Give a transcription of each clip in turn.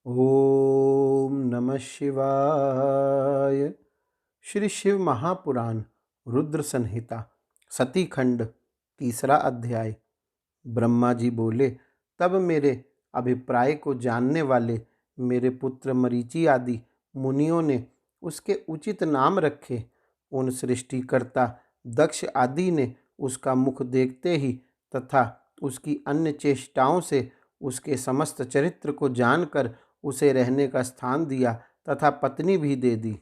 ओम नमः शिवाय। श्री शिव महापुराण रुद्र संहिता सती खंड तीसरा अध्याय। ब्रह्मा जी बोले, तब मेरे अभिप्राय को जानने वाले मेरे पुत्र मरीचि आदि मुनियों ने उसके उचित नाम रखे। उन सृष्टिकर्ता दक्ष आदि ने उसका मुख देखते ही तथा उसकी अन्य चेष्टाओं से उसके समस्त चरित्र को जानकर उसे रहने का स्थान दिया तथा पत्नी भी दे दी।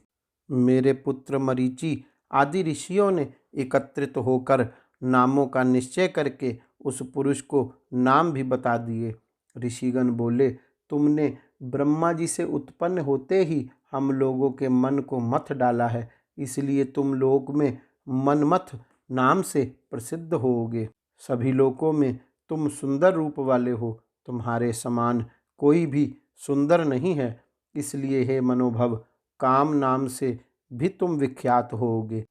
मेरे पुत्र मरीचि आदि ऋषियों ने एकत्रित होकर नामों का निश्चय करके उस पुरुष को नाम भी बता दिए। ऋषिगण बोले, तुमने ब्रह्मा जी से उत्पन्न होते ही हम लोगों के मन को मथ डाला है, इसलिए तुम लोक में मनमथ नाम से प्रसिद्ध होोगे। सभी लोकों में तुम सुंदर रूप वाले हो, तुम्हारे समान कोई भी सुंदर नहीं है, इसलिए हे मनोभव काम नाम से भी तुम विख्यात होोगे।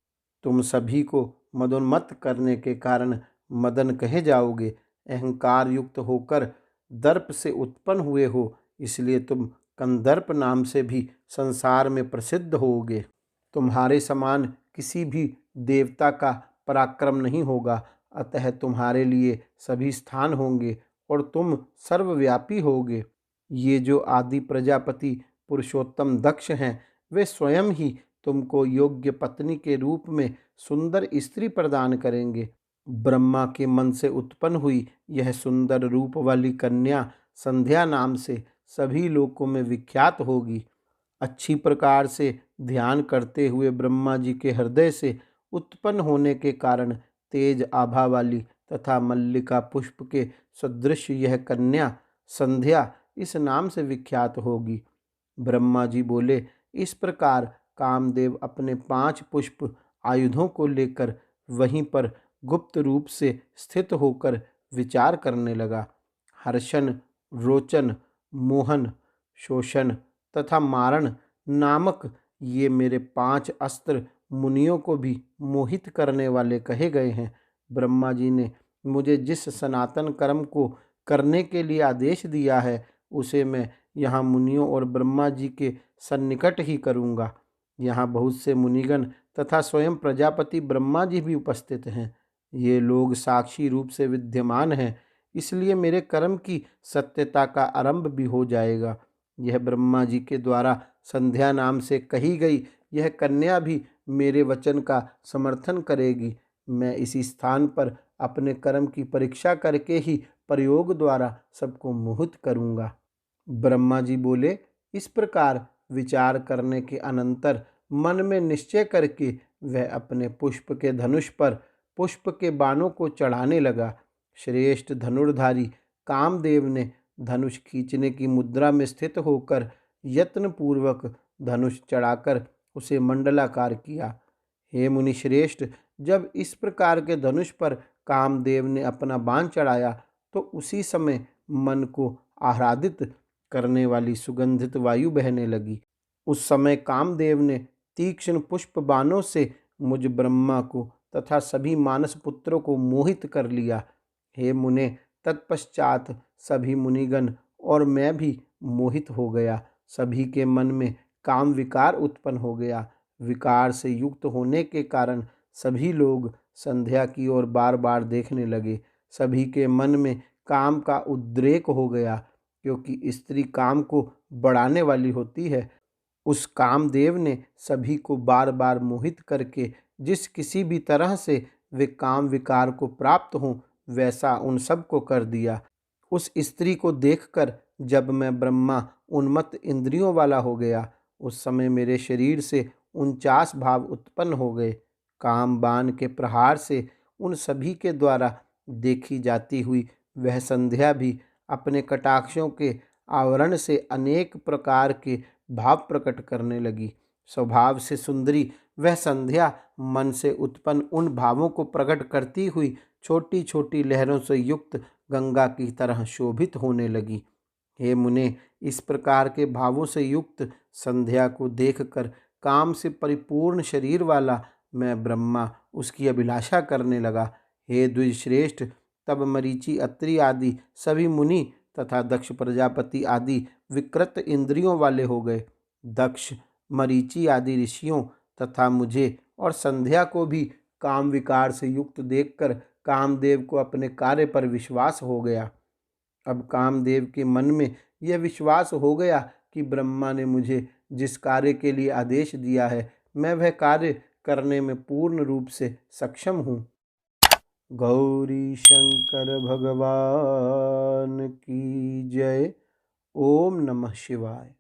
तुम सभी को मदोन्मत्त करने के कारण मदन कहे जाओगे। अहंकार युक्त होकर दर्प से उत्पन्न हुए हो, इसलिए तुम कंदर्प नाम से भी संसार में प्रसिद्ध होोगे। तुम्हारे समान किसी भी देवता का पराक्रम नहीं होगा, अतः तुम्हारे लिए सभी स्थान होंगे और तुम सर्वव्यापी होगे। ये जो आदि प्रजापति पुरुषोत्तम दक्ष हैं, वे स्वयं ही तुमको योग्य पत्नी के रूप में सुंदर स्त्री प्रदान करेंगे। ब्रह्मा के मन से उत्पन्न हुई यह सुंदर रूप वाली कन्या संध्या नाम से सभी लोकों में विख्यात होगी। अच्छी प्रकार से ध्यान करते हुए ब्रह्मा जी के हृदय से उत्पन्न होने के कारण तेज आभा वाली तथा मल्लिका पुष्प के सदृश यह कन्या संध्या इस नाम से विख्यात होगी। ब्रह्मा जी बोले, इस प्रकार कामदेव अपने 5 पुष्प आयुधों को लेकर वहीं पर गुप्त रूप से स्थित होकर विचार करने लगा। हर्षण, रोचन, मोहन, शोषण तथा मारण नामक ये मेरे 5 अस्त्र मुनियों को भी मोहित करने वाले कहे गए हैं। ब्रह्मा जी ने मुझे जिस सनातन कर्म को करने के लिए आदेश दिया है, उसे मैं यहाँ मुनियों और ब्रह्मा जी के सन्निकट ही करूँगा। यहाँ बहुत से मुनिगण तथा स्वयं प्रजापति ब्रह्मा जी भी उपस्थित हैं। ये लोग साक्षी रूप से विद्यमान हैं, इसलिए मेरे कर्म की सत्यता का आरंभ भी हो जाएगा। यह ब्रह्मा जी के द्वारा संध्या नाम से कही गई यह कन्या भी मेरे वचन का समर्थन करेगी। मैं इसी स्थान पर अपने कर्म की परीक्षा करके ही प्रयोग द्वारा सबको मोहित करूँगा। ब्रह्मा जी बोले, इस प्रकार विचार करने के अनंतर मन में निश्चय करके वह अपने पुष्प के धनुष पर पुष्प के बाणों को चढ़ाने लगा। श्रेष्ठ धनुर्धारी कामदेव ने धनुष खींचने की मुद्रा में स्थित होकर यत्नपूर्वक धनुष चढ़ाकर उसे मंडलाकार किया। हे मुनि श्रेष्ठ, जब इस प्रकार के धनुष पर कामदेव ने अपना बाण चढ़ाया तो उसी समय मन को आह्लादित करने वाली सुगंधित वायु बहने लगी। उस समय कामदेव ने तीक्ष्ण पुष्प बाणों से मुझ ब्रह्मा को तथा सभी मानस पुत्रों को मोहित कर लिया। हे मुने, तत्पश्चात सभी मुनिगण और मैं भी मोहित हो गया। सभी के मन में काम विकार उत्पन्न हो गया। विकार से युक्त होने के कारण सभी लोग संध्या की ओर बार बार देखने लगे। सभी के मन में काम का उद्रेक हो गया, क्योंकि स्त्री काम को बढ़ाने वाली होती है। उस कामदेव ने सभी को बार बार मोहित करके जिस किसी भी तरह से वे काम विकार को प्राप्त हों, वैसा उन सब को कर दिया। उस स्त्री को देखकर जब मैं ब्रह्मा उन्मत्त इंद्रियों वाला हो गया, उस समय मेरे शरीर से 49 भाव उत्पन्न हो गए। काम बाण के प्रहार से उन सभी के द्वारा देखी जाती हुई वह संध्या भी अपने कटाक्षों के आवरण से अनेक प्रकार के भाव प्रकट करने लगी। स्वभाव से सुंदरी वह संध्या मन से उत्पन्न उन भावों को प्रकट करती हुई छोटी छोटी लहरों से युक्त गंगा की तरह शोभित होने लगी। हे मुने, इस प्रकार के भावों से युक्त संध्या को देखकर काम से परिपूर्ण शरीर वाला मैं ब्रह्मा उसकी अभिलाषा करने लगा। हे द्विजश्रेष्ठ, तब मरीचि, अत्रि आदि सभी मुनि तथा दक्ष प्रजापति आदि विकृत इंद्रियों वाले हो गए। दक्ष, मरीचि आदि ऋषियों तथा मुझे और संध्या को भी काम विकार से युक्त देखकर कामदेव को अपने कार्य पर विश्वास हो गया। अब कामदेव के मन में यह विश्वास हो गया कि ब्रह्मा ने मुझे जिस कार्य के लिए आदेश दिया है, मैं वह कार्य करने में पूर्ण रूप से सक्षम हूँ। गौरी शंकर भगवान की जय। ओम नमः शिवाय।